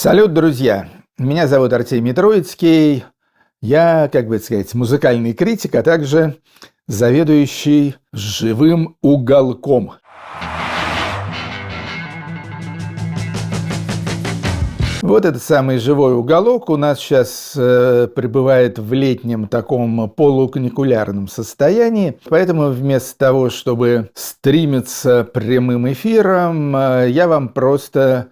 Салют, друзья! Меня зовут Артемий Троицкий. Я, как бы сказать, музыкальный критик, а также заведующий живым уголком. Вот этот самый живой уголок у нас сейчас пребывает в летнем таком полуканикулярном состоянии. Поэтому вместо того, чтобы стримиться прямым эфиром, я вам просто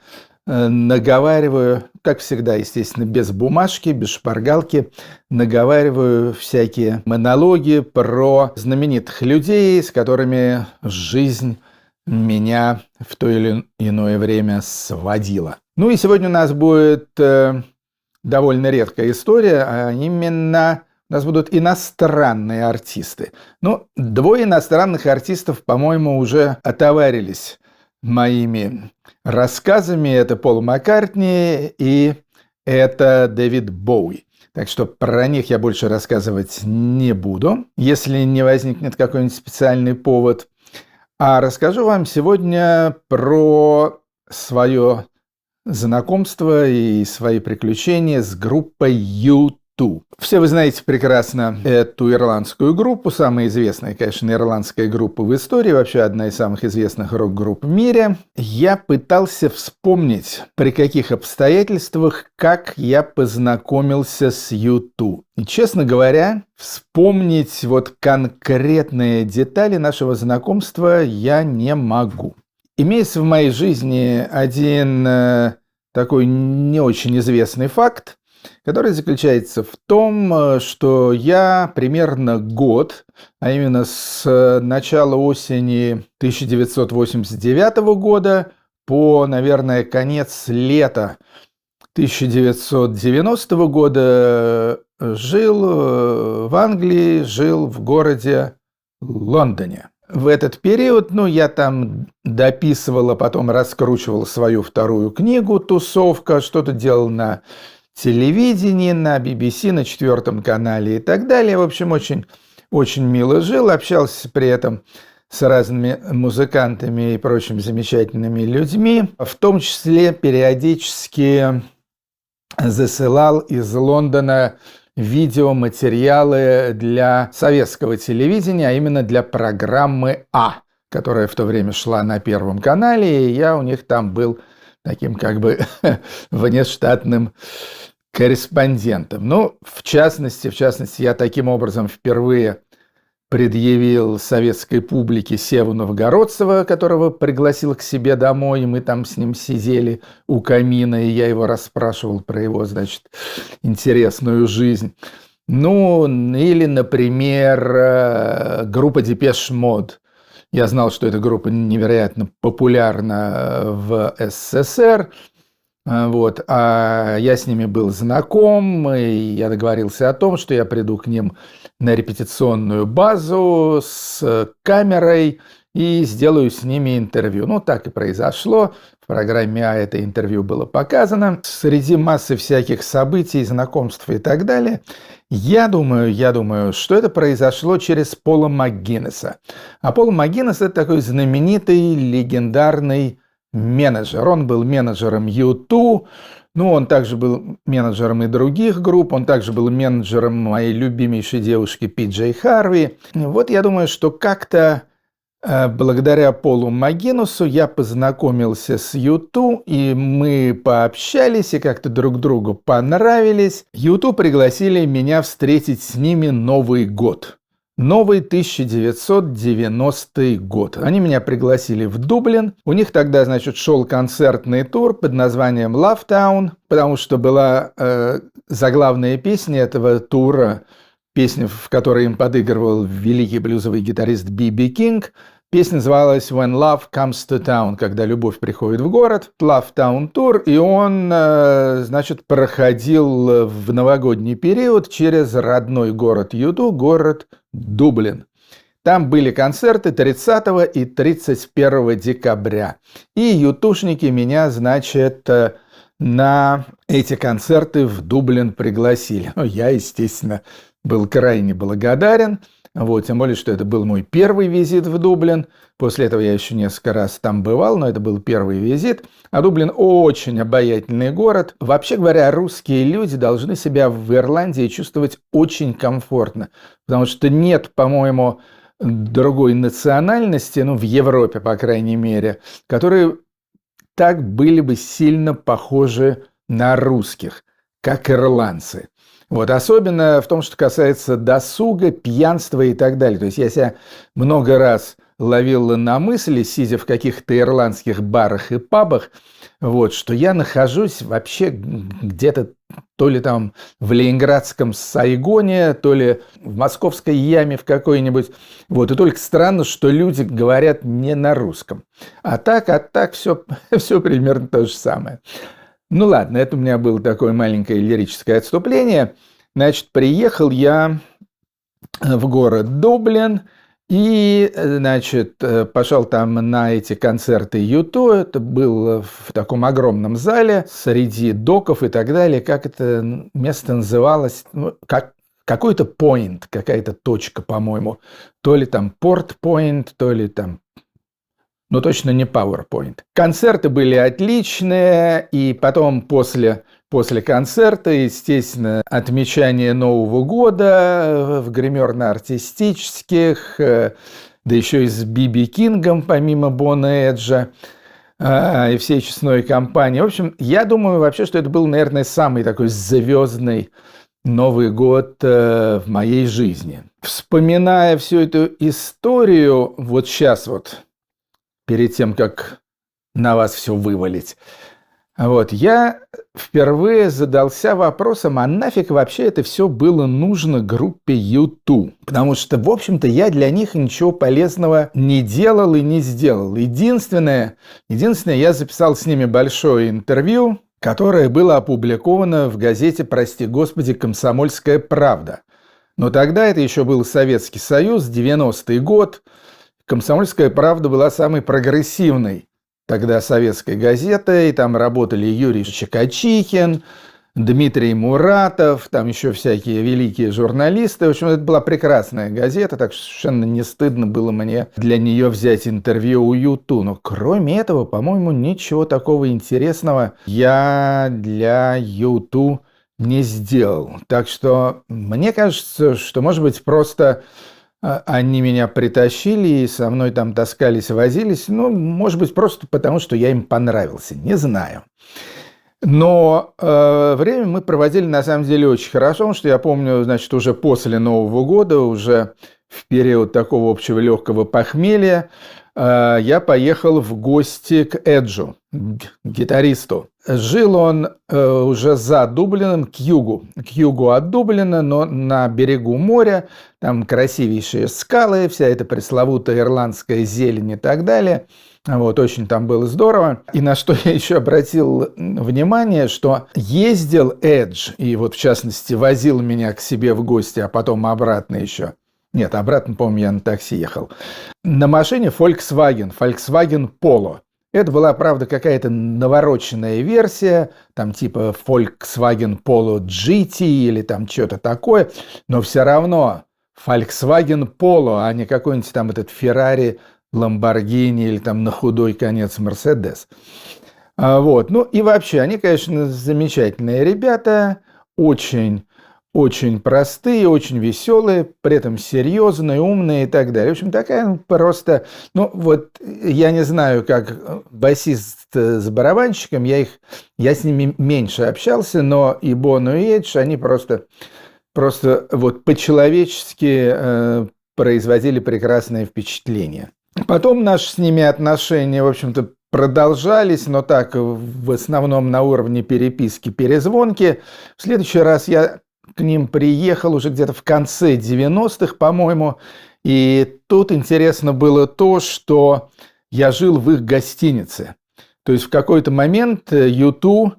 наговариваю, как всегда, естественно, без бумажки, без шпаргалки, наговариваю всякие монологи про знаменитых людей, с которыми жизнь меня в то или иное время сводила. Ну и сегодня у нас будет довольно редкая история, а именно у нас будут иностранные артисты. Ну, двое иностранных артистов, по-моему, уже отоварились моими рассказами. Это Пол Маккартни и это Дэвид Боуи. Так что про них я больше рассказывать не буду, если не возникнет какой-нибудь специальный повод. А расскажу вам сегодня про свое знакомство и свои приключения с группой U2. Все вы знаете прекрасно эту ирландскую группу, самая известная, конечно, ирландская группа в истории, вообще одна из самых известных рок-групп в мире. Я пытался вспомнить, при каких обстоятельствах, как я познакомился с U2. И, честно говоря, вспомнить вот конкретные детали нашего знакомства я не могу. Имеется в моей жизни один такой не очень известный факт, который заключается в том, что я примерно год, а именно с начала осени 1989 года по, наверное, конец лета 1990 года жил в Англии, жил в городе Лондоне. В этот период, я там дописывал, а потом раскручивал свою вторую книгу «Тусовка», что-то делал на телевидении, на BBC, на 4 канале и так далее. В общем, очень мило жил, общался при этом с разными музыкантами и прочими замечательными людьми. В том числе периодически засылал из Лондона видеоматериалы для советского телевидения, а именно для программы «А», которая в то время шла на 1 канале, и я у них там был таким как бы внештатным корреспондентом. В частности, я таким образом впервые предъявил советской публике Севу Новгородцева, которого пригласил к себе домой, и мы там с ним сидели у камина, и я его расспрашивал про его, интересную жизнь. Или, например, группа Депеш Мод. Я знал, что эта группа невероятно популярна в СССР, а я с ними был знаком, и я договорился о том, что я приду к ним на репетиционную базу с камерой и сделаю с ними интервью. Так и произошло. В программе «А» это интервью было показано. Среди массы всяких событий, знакомств и так далее, я думаю, что это произошло через Пола МакГинниса. А Пол МакГиннис – это такой знаменитый, легендарный менеджер. Он был менеджером U2, он также был менеджером и других групп, он также был менеджером моей любимейшей девушки Пи-Джей Харви. Я думаю, что как-то благодаря Полу МакГиннису я познакомился с U2, и мы пообщались, и как-то друг другу понравились. U2 пригласили меня встретить с ними Новый год. Новый 1990 год. Они меня пригласили в Дублин. У них тогда, шел концертный тур под названием Love Town, потому что была заглавная песня этого тура, песня, в которой им подыгрывал великий блюзовый гитарист Би.Би. Кинг. Песня называлась «When Love Comes to Town», когда любовь приходит в город. Love Town тур, и он, проходил в новогодний период через родной город U2, город Дублин. Там были концерты 30 и 31 декабря. И ютушники меня, на эти концерты в Дублин пригласили. Я, естественно, был крайне благодарен. Вот, тем более, что это был мой первый визит в Дублин. После этого я еще несколько раз там бывал, но это был первый визит. А Дублин очень обаятельный город. Вообще говоря, русские люди должны себя в Ирландии чувствовать очень комфортно, потому что нет, по-моему, другой национальности, ну, в Европе, по крайней мере, которые так были бы сильно похожи на русских, как ирландцы. Вот, особенно в том, что касается досуга, пьянства и так далее. То есть я себя много раз ловил на мысли, сидя в каких-то ирландских барах и пабах, вот, что я нахожусь вообще где-то то ли там в ленинградском Сайгоне, то ли в московской яме в какой-нибудь. Вот, и только странно, что люди говорят не на русском. А так все, все примерно то же самое. Ну ладно, это у меня было такое маленькое лирическое отступление. Значит, приехал я в город Дублин и, значит, пошел там на эти концерты U2. Это было в таком огромном зале среди доков и так далее. Как это место называлось? Ну, какой-то point, какая-то точка, по-моему. То ли там Port Point, то ли там... Но точно не PowerPoint. Концерты были отличные, и потом после концерта, естественно, отмечание Нового года в гримерно-артистических, да еще и с Биби Кингом, помимо Бона Эджа, и всей честной компании. В общем, я думаю вообще, что это был, наверное, самый такой звездный Новый год в моей жизни. Вспоминая всю эту историю, вот сейчас вот, перед тем, как на вас все вывалить, вот, я впервые задался вопросом, а нафиг вообще это все было нужно группе U2? Потому что, в общем-то, я для них ничего полезного не делал и не сделал. Единственное, я записал с ними большое интервью, которое было опубликовано в газете, прости господи, «Комсомольская правда». Но тогда это еще был Советский Союз, 90-й год. «Комсомольская правда» была самой прогрессивной тогда советской газетой. Там работали Юрий Чикачихин, Дмитрий Муратов, там еще всякие великие журналисты. В общем, это была прекрасная газета, так что совершенно не стыдно было мне для нее взять интервью у U2. Но кроме этого, по-моему, ничего такого интересного я для U2 не сделал. Так что мне кажется, что, может быть, просто... они меня притащили и со мной там таскались, возились. Ну, может быть, просто потому, что я им понравился. Не знаю. Но время мы проводили, на самом деле, очень хорошо. Потому что я помню, значит, уже после Нового года, уже в период такого общего легкого похмелья, я поехал в гости к Эджу, гитаристу. Жил он уже за Дублином, к югу от Дублина, но на берегу моря. Там красивейшие скалы, вся эта пресловутая ирландская зелень и так далее. Вот, очень там было здорово. И на что я еще обратил внимание, что ездил Эдж, и вот в частности возил меня к себе в гости, а потом обратно еще. Нет, обратно, по-моему, я на такси ехал. На машине Volkswagen Polo. Это была, правда, какая-то навороченная версия, там типа Volkswagen Polo GT или там что-то такое, но все равно Volkswagen Polo, а не какой-нибудь там этот Ferrari, Lamborghini или там на худой конец Mercedes. Вот. Ну и вообще, они, конечно, замечательные ребята, очень простые, очень веселые, при этом серьезные, умные и так далее. В общем, такая просто... Ну, вот я не знаю, как басист с барабанщиком, я с ними меньше общался, но и Боно, и Эдж, они просто вот по-человечески производили прекрасное впечатление. Потом наши с ними отношения, в общем-то, продолжались, но так в основном на уровне переписки, перезвонки. В следующий раз я к ним приехал уже где-то в конце 90-х, по-моему, и тут интересно было то, что я жил в их гостинице. То есть в какой-то момент U2, ну,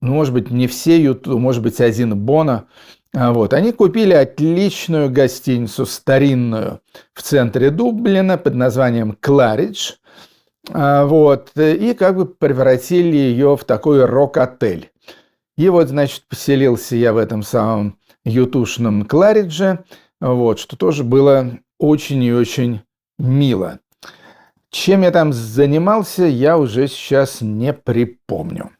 может быть, не все U2, может быть, один Боно, вот, они купили отличную гостиницу, старинную, в центре Дублина под названием Кларидж, вот, и как бы превратили ее в такой рок-отель. И вот, значит, поселился я в этом самом ютушном Кларидже. вот, что тоже было очень и очень мило. Чем я там занимался, я уже сейчас не припомню.